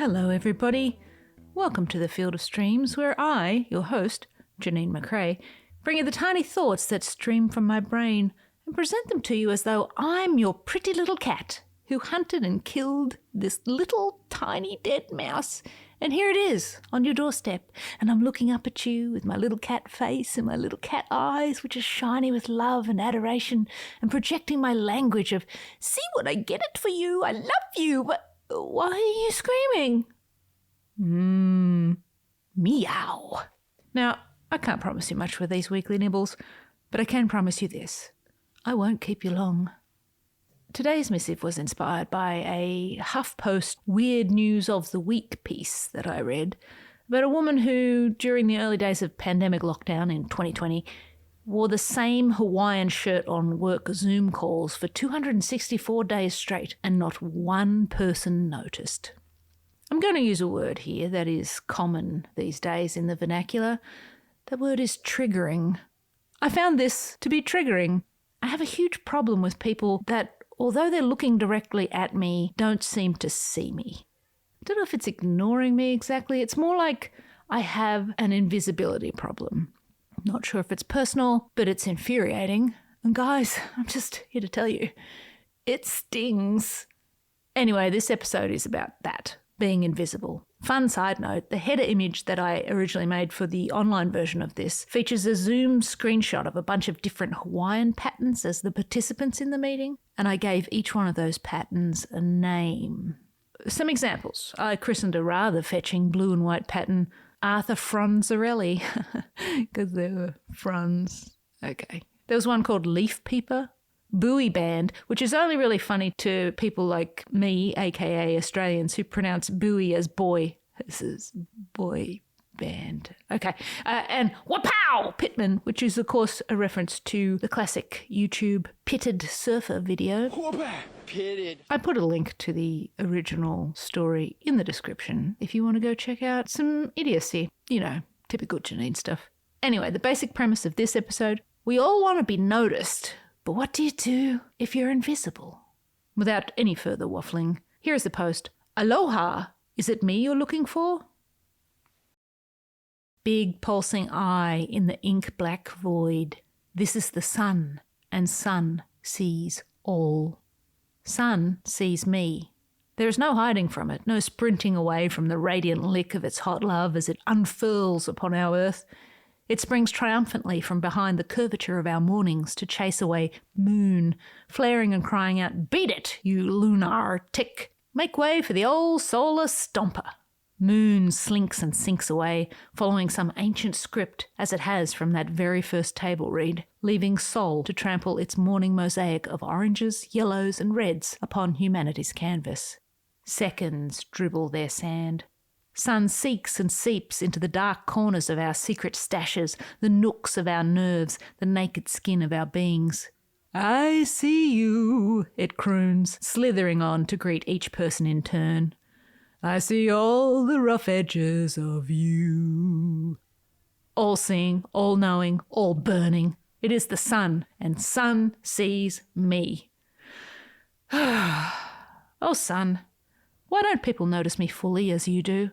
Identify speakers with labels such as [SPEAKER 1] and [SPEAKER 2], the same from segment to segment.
[SPEAKER 1] Hello everybody, welcome to the Field of Streams where I, your host, Janeen McCrae, bring you the tiny thoughts that stream from my brain and present them to you as though I'm your pretty little cat who hunted and killed this little tiny dead mouse. And here it is on your doorstep, and I'm looking up at you with my little cat face and my little cat eyes, which are shiny with love and adoration, and projecting my language of, see what I get it for you, I love you, but why are you screaming? Meow. Now, I can't promise you much with these weekly nibbles, but I can promise you this. I won't keep you long. Today's missive was inspired by a Huffpost Weird News of the Week piece that I read about a woman who, during the early days of pandemic lockdown in 2020, wore the same Hawaiian shirt on work Zoom calls for 264 days straight, and not one person noticed. I'm going to use a word here that is common these days in the vernacular. The word is triggering. I found this to be triggering. I have a huge problem with people that, although they're looking directly at me, don't seem to see me. I don't know if it's ignoring me exactly. It's more like I have an invisibility problem. Not sure if it's personal, but it's infuriating. And guys, I'm just here to tell you, it stings. Anyway, this episode is about that, being invisible. Fun side note, the header image that I originally made for the online version of this features a Zoom screenshot of a bunch of different Hawaiian patterns as the participants in the meeting, and I gave each one of those patterns a name. Some examples. I christened a rather fetching blue and white pattern Arthur Franzarelli, because they were fronds. Okay. There was one called Leaf Peeper, Buoy Band, which is only really funny to people like me, aka Australians, who pronounce buoy as boy. This is boy band. Okay. And Wapow Pitman, which is, of course, a reference to the classic YouTube Pitted Surfer video. Pitted. I put a link to the original story in the description if you want to go check out some idiocy. You know, typical Janine stuff. Anyway, the basic premise of this episode, we all want to be noticed, but what do you do if you're invisible? Without any further waffling, here is the post. Aloha! Is it me you're looking for? Big pulsing eye in the ink-black void. This is the sun, and sun sees all. Sun sees me. There is no hiding from it, no sprinting away from the radiant lick of its hot love as it unfurls upon our earth. It springs triumphantly from behind the curvature of our mornings to chase away moon, flaring and crying out, "Beat it, you lunar tick! Make way for the old solar stomper!" Moon slinks and sinks away, following some ancient script as it has from that very first table read, leaving Sol to trample its morning mosaic of oranges, yellows and reds upon humanity's canvas. Seconds dribble their sand. Sun seeks and seeps into the dark corners of our secret stashes, the nooks of our nerves, the naked skin of our beings. "I see you," it croons, slithering on to greet each person in turn. "I see all the rough edges of you." All-seeing, all-knowing, all-burning. It is the sun, and sun sees me. Oh, sun, why don't people notice me fully as you do?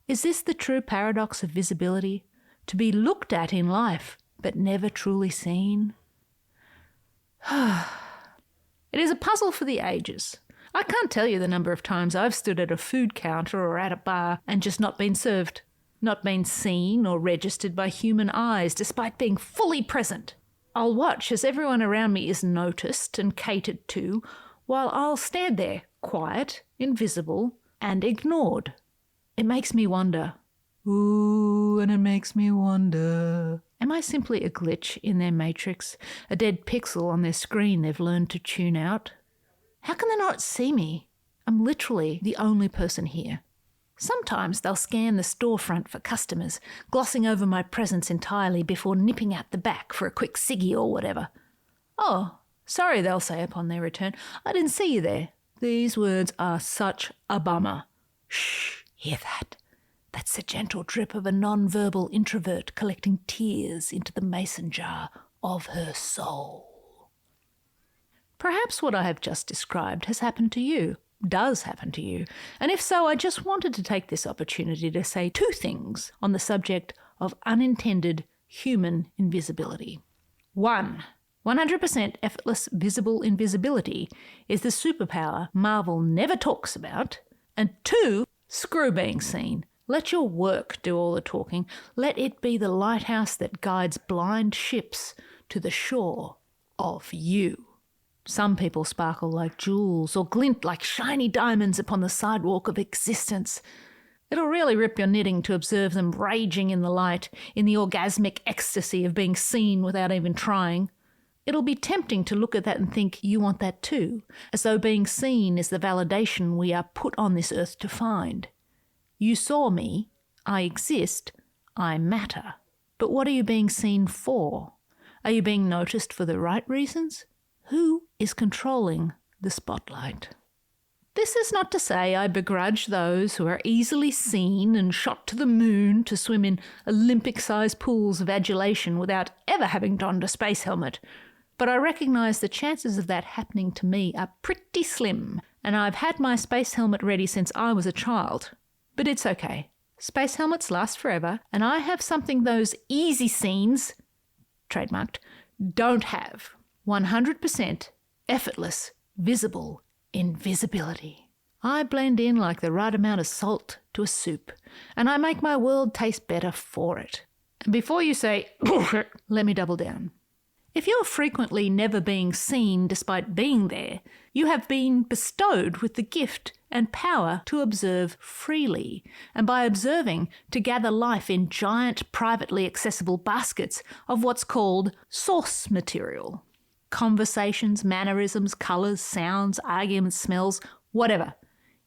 [SPEAKER 1] Is this the true paradox of visibility? To be looked at in life, but never truly seen? It is a puzzle for the ages. I can't tell you the number of times I've stood at a food counter or at a bar and just not been served, not been seen or registered by human eyes despite being fully present. I'll watch as everyone around me is noticed and catered to, while I'll stand there, quiet, invisible, and ignored. It makes me wonder. Ooh, and it makes me wonder. Am I simply a glitch in their matrix, a dead pixel on their screen they've learned to tune out? How can they not see me? I'm literally the only person here. Sometimes they'll scan the storefront for customers, glossing over my presence entirely before nipping out the back for a quick ciggy or whatever. "Oh, sorry," they'll say upon their return. "I didn't see you there." These words are such a bummer. Shh, hear that? That's the gentle drip of a non-verbal introvert collecting tears into the mason jar of her soul. Perhaps what I have just described has happened to you. does happen to you. And if so, I just wanted to take this opportunity to say 2 things on the subject of unintended human invisibility. 1. 100% effortless visible invisibility is the superpower Marvel never talks about. And 2, screw being seen. Let your work do all the talking. Let it be the lighthouse that guides blind ships to the shore of you. Some people sparkle like jewels or glint like shiny diamonds upon the sidewalk of existence. It'll really rip your knitting to observe them raging in the light, in the orgasmic ecstasy of being seen without even trying. It'll be tempting to look at that and think you want that too, as though being seen is the validation we are put on this earth to find. You saw me, I exist, I matter. But what are you being seen for? Are you being noticed for the right reasons? Who is controlling the spotlight? This is not to say I begrudge those who are easily seen and shot to the moon to swim in Olympic-sized pools of adulation without ever having donned a space helmet. But I recognise the chances of that happening to me are pretty slim, and I've had my space helmet ready since I was a child. But it's okay. Space helmets last forever, and I have something those easy scenes, trademarked, don't have. 100% effortless, visible invisibility. I blend in like the right amount of salt to a soup, and I make my world taste better for it. And before you say, let me double down. If you're frequently never being seen despite being there, you have been bestowed with the gift and power to observe freely, and by observing, to gather life in giant, privately accessible baskets of what's called source material. Conversations, mannerisms, colours, sounds, arguments, smells, whatever.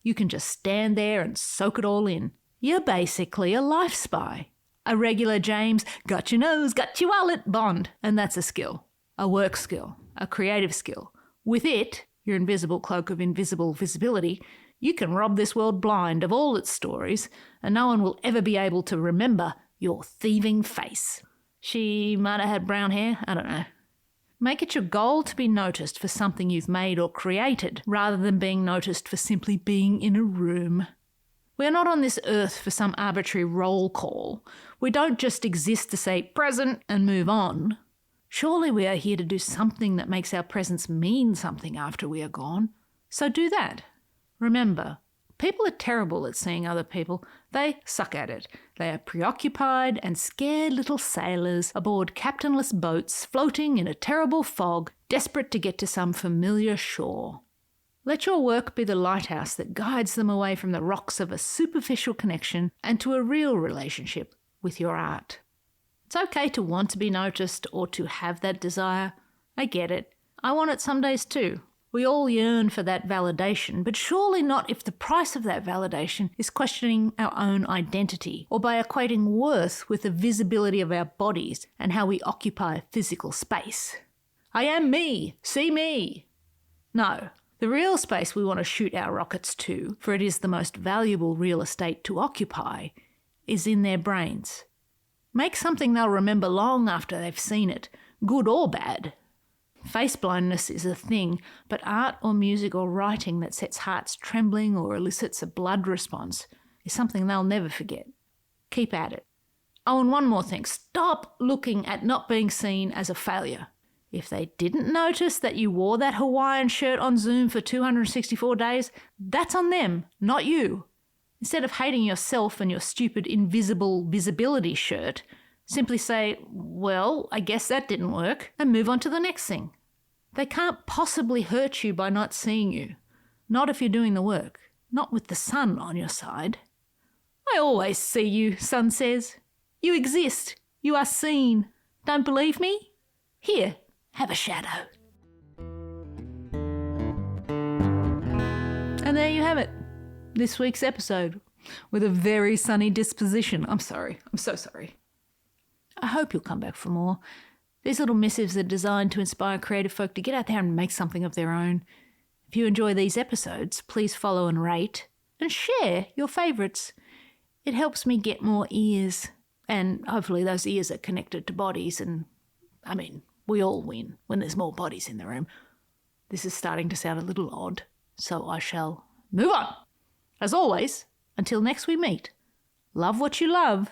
[SPEAKER 1] You can just stand there and soak it all in. You're basically a life spy. A regular James, got your nose, got your wallet Bond. And that's a skill. A work skill. A creative skill. With it, your invisible cloak of invisible visibility, you can rob this world blind of all its stories, and no one will ever be able to remember your thieving face. She might have had brown hair, I don't know. Make it your goal to be noticed for something you've made or created, rather than being noticed for simply being in a room. We are not on this earth for some arbitrary roll call. We don't just exist to say present and move on. Surely we are here to do something that makes our presence mean something after we are gone. So do that. Remember, people are terrible at seeing other people. They suck at it. They are preoccupied and scared little sailors aboard captainless boats floating in a terrible fog, desperate to get to some familiar shore. Let your work be the lighthouse that guides them away from the rocks of a superficial connection and to a real relationship with your art. It's okay to want to be noticed or to have that desire. I get it. I want it some days too. We all yearn for that validation, but surely not if the price of that validation is questioning our own identity or by equating worth with the visibility of our bodies and how we occupy physical space. I am me. See me. No. The real space we want to shoot our rockets to, for it is the most valuable real estate to occupy, is in their brains. Make something they'll remember long after they've seen it, good or bad. Face blindness is a thing, but art or music or writing that sets hearts trembling or elicits a blood response is something they'll never forget. Keep at it. Oh, and one more thing. Stop looking at not being seen as a failure. If they didn't notice that you wore that Hawaiian shirt on Zoom for 264 days, that's on them, not you. Instead of hating yourself and your stupid invisible visibility shirt, simply say, well, I guess that didn't work, and move on to the next thing. They can't possibly hurt you by not seeing you. Not if you're doing the work. Not with the sun on your side. I always see you, sun says. You exist. You are seen. Don't believe me? Here, have a shadow. And there you have it. This week's episode. With a very sunny disposition. I'm sorry. I'm so sorry. I hope you'll come back for more. These little missives are designed to inspire creative folk to get out there and make something of their own. If you enjoy these episodes, please follow and rate and share your favourites. It helps me get more ears, and hopefully those ears are connected to bodies, and, we all win when there's more bodies in the room. This is starting to sound a little odd, so I shall move on. As always, until next we meet, love what you love,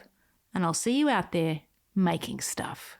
[SPEAKER 1] and I'll see you out there making stuff.